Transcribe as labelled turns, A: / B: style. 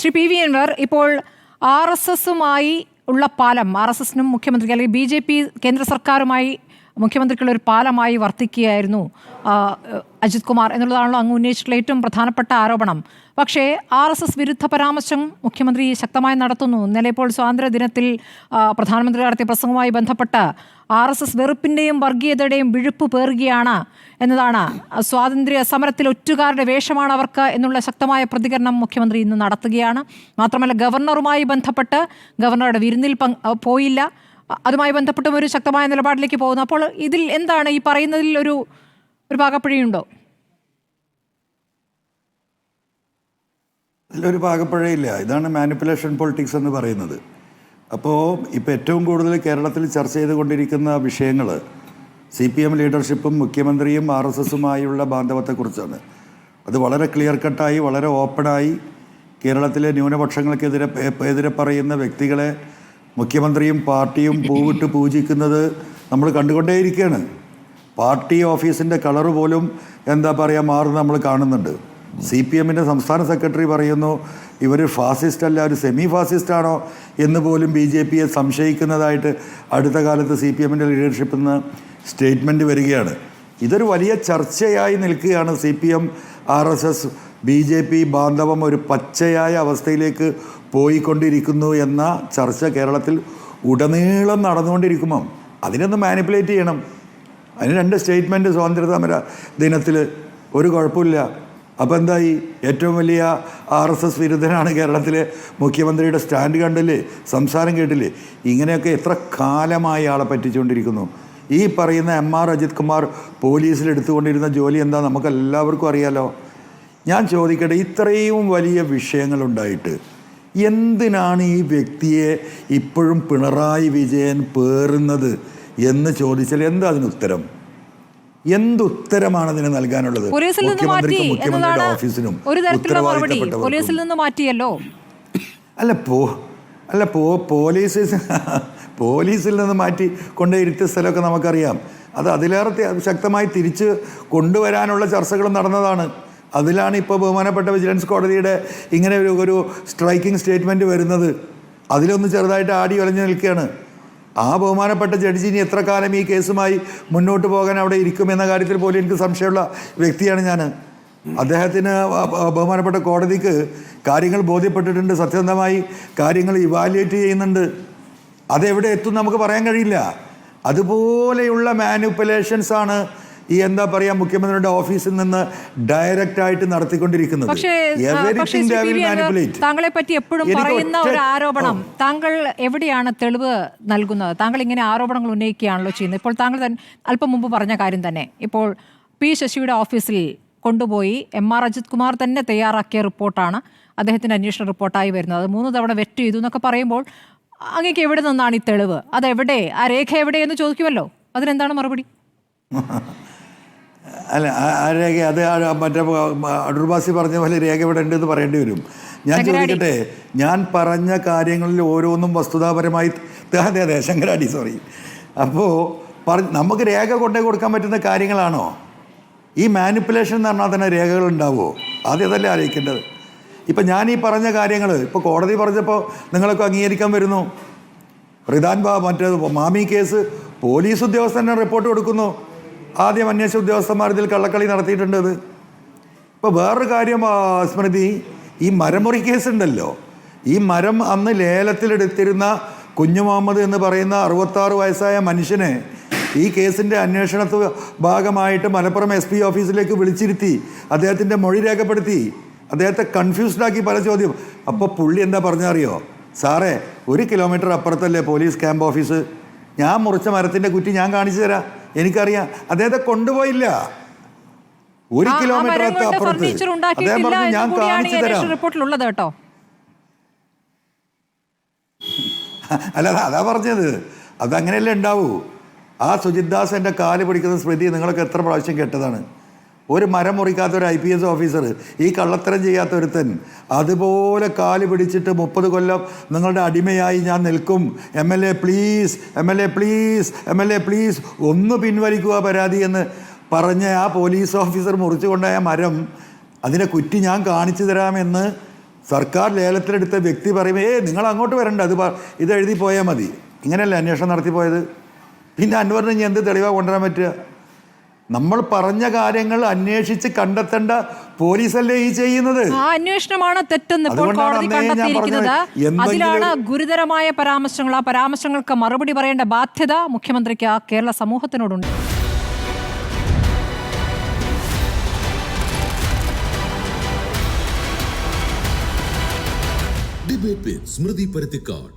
A: Shri P V Anwar, ഇപ്പോൾ R S എസുമായി ഉള്ള പാലം, ആർ എസ് എസിനും മുഖ്യമന്ത്രിക്ക് അല്ലെങ്കിൽ ബി ജെ പി കേന്ദ്ര സർക്കാരുമായി മുഖ്യമന്ത്രിക്കുള്ള ഒരു പാലമായി വർത്തിക്കുകയായിരുന്നു അജിത് കുമാർ എന്നുള്ളതാണല്ലോ അങ്ങ് ഉന്നയിച്ചിട്ടുള്ള ഏറ്റവും പ്രധാനപ്പെട്ട ആരോപണം. പക്ഷേ ആർ എസ് എസ് വിരുദ്ധ പരാമർശം മുഖ്യമന്ത്രി ശക്തമായി നടത്തുന്നു. ഇന്നലെ ഇപ്പോൾ സ്വാതന്ത്ര്യ ദിനത്തിൽ പ്രധാനമന്ത്രി നടത്തിയ പ്രസംഗവുമായി ബന്ധപ്പെട്ട് ആർ എസ് എസ് വെറുപ്പിൻ്റെയും വർഗീയതയുടെയും വിഴുപ്പ് പേറുകയാണ് എന്നതാണ്. സ്വാതന്ത്ര്യ സമരത്തിൽ ഒറ്റുകാരുടെ വേഷമാണ് അവർക്ക് എന്നുള്ള ശക്തമായ പ്രതികരണം മുഖ്യമന്ത്രി ഇന്ന് നടത്തുകയാണ്. മാത്രമല്ല, ഗവർണറുമായി ബന്ധപ്പെട്ട് ഗവർണറുടെ വിരുന്നിൽ പോയില്ല, അതുമായി ബന്ധപ്പെട്ടും ഒരു ശക്തമായ നിലപാടിലേക്ക് പോകുന്നു. അപ്പോൾ ഇതിൽ എന്താണ് ഈ പറയുന്നതിൽ ഒരു പാകപ്പിഴയുണ്ടോ?
B: അതിലൊരു പാകപ്പിഴയില്ല. ഇതാണ് മാനിപ്പുലേഷൻ പൊളിറ്റിക്സ് എന്ന് പറയുന്നത്. അപ്പോൾ ഇപ്പോൾ ഏറ്റവും കൂടുതൽ കേരളത്തിൽ ചർച്ച ചെയ്തുകൊണ്ടിരിക്കുന്ന വിഷയങ്ങൾ CPM ലീഡർഷിപ്പും മുഖ്യമന്ത്രിയും RSSുമായുള്ള ബാന്ധവത്തെക്കുറിച്ചാണ്. അത് വളരെ ക്ലിയർ കട്ടായി, വളരെ ഓപ്പണായി കേരളത്തിലെ ന്യൂനപക്ഷങ്ങൾക്കെതിരെ പറയുന്ന വ്യക്തികളെ മുഖ്യമന്ത്രിയും പാർട്ടിയും പൂവിട്ട് പൂജിക്കുന്നത് നമ്മൾ കണ്ടുകൊണ്ടേയിരിക്കുകയാണ്. പാർട്ടി ഓഫീസിൻ്റെ കളറ് പോലും മാറുന്നത് നമ്മൾ കാണുന്നുണ്ട്. CPMൻ്റെ സംസ്ഥാന സെക്രട്ടറി പറയുന്നു ഇവർ ഫാസിസ്റ്റ് അല്ല, ഒരു സെമി ഫാസിസ്റ്റാണോ എന്ന് പോലും BJPയെ സംശയിക്കുന്നതായിട്ട് അടുത്ത കാലത്ത് CPMൻ്റെ ലീഡർഷിപ്പിൽ നിന്ന് സ്റ്റേറ്റ്മെൻറ്റ് വരികയാണ്. ഇതൊരു വലിയ ചർച്ചയായി നിൽക്കുകയാണ്. CPM RSS BJP ബാന്ധവം ഒരു പച്ചയായ അവസ്ഥയിലേക്ക് പോയിക്കൊണ്ടിരിക്കുന്നു എന്ന ചർച്ച കേരളത്തിൽ ഉടനീളം നടന്നുകൊണ്ടിരിക്കുമ്പം അതിനൊന്ന് മാനിപ്പുലേറ്റ് ചെയ്യണം. അതിന് 2 സ്റ്റേറ്റ്മെൻറ്റ് സ്വാതന്ത്ര്യ സമര ദിനത്തിൽ ഒരു കുഴപ്പമില്ല. അപ്പോൾ എന്തായി? ഏറ്റവും വലിയ RSS വിരുദ്ധനാണ് കേരളത്തിലെ മുഖ്യമന്ത്രിയുടെ സ്റ്റാൻഡ് കണ്ടില്ലേ, സംസാരം കേട്ടില്ലേ? ഇങ്ങനെയൊക്കെ എത്ര കാലമായി ആളെ പറ്റിച്ചുകൊണ്ടിരിക്കുന്നു. ഈ പറയുന്ന MR അജിത് കുമാർ പോലീസിൽ എടുത്തുകൊണ്ടിരുന്ന ജോലി എന്താ നമുക്കെല്ലാവർക്കും അറിയാലോ. ഞാൻ ചോദിക്കട്ടെ, ഇത്രയും വലിയ വിഷയങ്ങളുണ്ടായിട്ട് എന്തിനാണ് ഈ വ്യക്തിയെ ഇപ്പോഴും പിണറായി വിജയൻ പേറുന്നത് എന്ന് ചോദിച്ചാൽ എന്താ അതിന് ഉത്തരം? എന്തുത്തരമാണ് അതിന് നൽകാനുള്ളത്? മുഖ്യമന്ത്രിക്കും മുഖ്യമന്ത്രിയുടെ ഓഫീസിനും
A: മാറ്റിയല്ലോ.
B: പോലീസിൽ നിന്ന് മാറ്റി കൊണ്ടേ ഇരുത്തിയ സ്ഥലമൊക്കെ നമുക്കറിയാം. അത് അതിലേറെ ശക്തമായി തിരിച്ച് കൊണ്ടുവരാനുള്ള ചർച്ചകളും നടന്നതാണ്. അതിലാണ് ഇപ്പോൾ ബഹുമാനപ്പെട്ട വിജിലൻസ് കോടതിയുടെ ഇങ്ങനെ ഒരു സ്ട്രൈക്കിംഗ് സ്റ്റേറ്റ്മെൻറ്റ് വരുന്നത്. അതിലൊന്ന് ചെറുതായിട്ട് ആടി ഒലഞ്ഞു നിൽക്കുകയാണ്. ആ ബഹുമാനപ്പെട്ട ജഡ്ജി ഇനി എത്ര കാലം ഈ കേസുമായി മുന്നോട്ട് പോകാൻ അവിടെ ഇരിക്കുമെന്ന കാര്യത്തിൽ പോലും എനിക്ക് സംശയമുള്ള വ്യക്തിയാണ് ഞാൻ. അദ്ദേഹത്തിന് ബഹുമാനപ്പെട്ട കോടതിക്ക് കാര്യങ്ങൾ ബോധ്യപ്പെട്ടിട്ടുണ്ട്, സത്യസന്ധമായി കാര്യങ്ങൾ ഇവാലുവേറ്റ് ചെയ്യുന്നുണ്ട്. അതെവിടെ എത്തും നമുക്ക് പറയാൻ കഴിയില്ല. അതുപോലെയുള്ള മാനിപ്പുലേഷൻസാണ് ഈ മുഖ്യമന്ത്രിയുടെ ഓഫീസിൽ നിന്ന് ഡയറക്റ്റ് ആയിട്ട് നടത്തിക്കൊണ്ടിരിക്കുന്നത്.
A: താങ്കളെ പറ്റി എപ്പോഴും പറയുന്ന ഒരു ആരോപണം, താങ്കൾ എവിടെയാണ് തെളിവ് നൽകുന്നത്? താങ്കൾ ഇങ്ങനെ ആരോപണങ്ങൾ ഉന്നയിക്കുകയാണല്ലോ ചെയ്യുന്നത്. ഇപ്പോൾ താങ്കൾ അല്പം മുമ്പ് പറഞ്ഞ കാര്യം തന്നെ, ഇപ്പോൾ P ശശിയുടെ ഓഫീസിൽ കൊണ്ടുപോയി MR അജിത് കുമാർ തന്നെ തയ്യാറാക്കിയ റിപ്പോർട്ടാണ് അദ്ദേഹത്തിൻ്റെ അന്വേഷണ റിപ്പോർട്ടായി വരുന്നത്. അത് 3 തവണ വെറ്റ് ചെയ്തു എന്നൊക്കെ പറയുമ്പോൾ അങ്ങേക്ക് എവിടെ നിന്നാണ് ഈ തെളിവ്? അതെവിടെ? ആ രേഖ എവിടെയെന്ന് ചോദിക്കുമല്ലോ. അതിനെന്താണ് മറുപടി?
B: അല്ല, ആ രേഖ അത് മറ്റേ അടൂർബാസി പറഞ്ഞ പോലെ രേഖ ഇവിടെ ഉണ്ടെന്ന് പറയേണ്ടി വരും. ഞാൻ ചോദിക്കട്ടെ, ഞാൻ പറഞ്ഞ കാര്യങ്ങളിൽ ഓരോന്നും വസ്തുതാപരമായി അതെ ശങ്കരാടി അപ്പോൾ നമുക്ക് രേഖ കൊണ്ടേ കൊടുക്കാൻ പറ്റുന്ന കാര്യങ്ങളാണോ? ഈ മാനിപ്പുലേഷൻ എന്ന് പറഞ്ഞാൽ തന്നെ രേഖകൾ ഉണ്ടാവുമോ? ആദ്യം അതല്ലേ ആലോചിക്കേണ്ടത്. ഇപ്പം ഞാൻ ഈ പറഞ്ഞ കാര്യങ്ങൾ ഇപ്പോൾ കോടതി പറഞ്ഞപ്പോൾ നിങ്ങളൊക്കെ അംഗീകരിക്കാൻ വരുന്നു. റിദാൻ മാമി കേസ് പോലീസ് ഉദ്യോഗസ്ഥൻ റിപ്പോർട്ട് കൊടുക്കുന്നു. ആദ്യം അന്വേഷണ ഉദ്യോഗസ്ഥന്മാർ ഇതിൽ കള്ളക്കളി നടത്തിയിട്ടുണ്ട്. ഇപ്പോൾ വേറൊരു കാര്യം സ്മൃതി, ഈ മരമുറി കേസുണ്ടല്ലോ, ഈ മരം അന്ന് ലേലത്തിലെടുത്തിരുന്ന കുഞ്ഞു മുഹമ്മദ് എന്ന് പറയുന്ന 66 വയസ്സായ മനുഷ്യനെ ഈ കേസിൻ്റെ അന്വേഷണ ഭാഗമായിട്ട് മലപ്പുറം SP ഓഫീസിലേക്ക് വിളിച്ചിരുത്തി അദ്ദേഹത്തിൻ്റെ മൊഴി രേഖപ്പെടുത്തി അദ്ദേഹത്തെ കൺഫ്യൂസ്ഡാക്കി പല ചോദ്യം. അപ്പോൾ പുള്ളി എന്താ പറഞ്ഞറിയോ? സാറേ, 1 കിലോമീറ്റർ അപ്പുറത്തല്ലേ പോലീസ് ക്യാമ്പ് ഓഫീസ്, ഞാൻ മുറിച്ച മരത്തിൻ്റെ കുറ്റി ഞാൻ കാണിച്ചു തരാം, എനിക്കറിയാം. അദ്ദേഹത്തെ കൊണ്ടുപോയില്ല. 1 കിലോമീറ്റർ അപ്പുറത്ത് അദ്ദേഹം പറഞ്ഞു ഞാൻ കാണിച്ചു തരാം. അല്ല, അതാ പറഞ്ഞത്. അതങ്ങനെയല്ലേ ഉണ്ടാവൂ. ആ സുജിത് ദാസിൻ്റെ കാല് പിടിക്കുന്ന സ്മൃതി നിങ്ങളൊക്കെ എത്ര പ്രാവശ്യം കേട്ടതാണ്. ഒരു മരം മുറിക്കാത്ത ഒരു IPS ഓഫീസർ, ഈ കള്ളത്തരം ചെയ്യാത്ത ഒരുത്തൻ, അതുപോലെ കാല് പിടിച്ചിട്ട് 30 കൊല്ലം നിങ്ങളുടെ അടിമയായി ഞാൻ നിൽക്കും, MLA please, MLA please, MLA please, ഒന്ന് പിൻവലിക്കുക പരാതി എന്ന് പറഞ്ഞ ആ പോലീസ് ഓഫീസർ മുറിച്ചു കൊണ്ടായ മരം, അതിൻ്റെ കുറ്റി ഞാൻ കാണിച്ചു തരാമെന്ന് സർക്കാർ ലേലത്തിലെടുത്ത വ്യക്തി പറയുമ്പോൾ നിങ്ങൾ അങ്ങോട്ട് വരണ്ട, ഇത് എഴുതി പോയാൽ മതി. ഇങ്ങനെയല്ലേ അന്വേഷണം നടത്തിപ്പോയത്? പിന്നെ അൻവറിന് ഇനി എന്ത് തെളിവാണ് കൊണ്ടുവരാൻ പറ്റുക? നമ്മൾ പറഞ്ഞ കാര്യങ്ങൾ അന്വേഷിച്ച് കണ്ടെത്തേണ്ട പോലീസല്ലേ ഈ ചെയ്യുന്നത്.
A: ആ അന്വേഷണമാണ് തെറ്റെന്ന് ഇപ്പോൾ കോടതി കണ്ടെത്തിയിരിക്കുന്നത്. അതിലാണ് ഗുരുതരമായ പരാമർശങ്ങൾ. ആ പരാമർശങ്ങൾക്ക് മറുപടി പറയേണ്ട ബാധ്യത മുഖ്യമന്ത്രിക്ക് കേരള സമൂഹത്തിനോടുണ്ട്.
C: Debate with Smriti Paruthikad.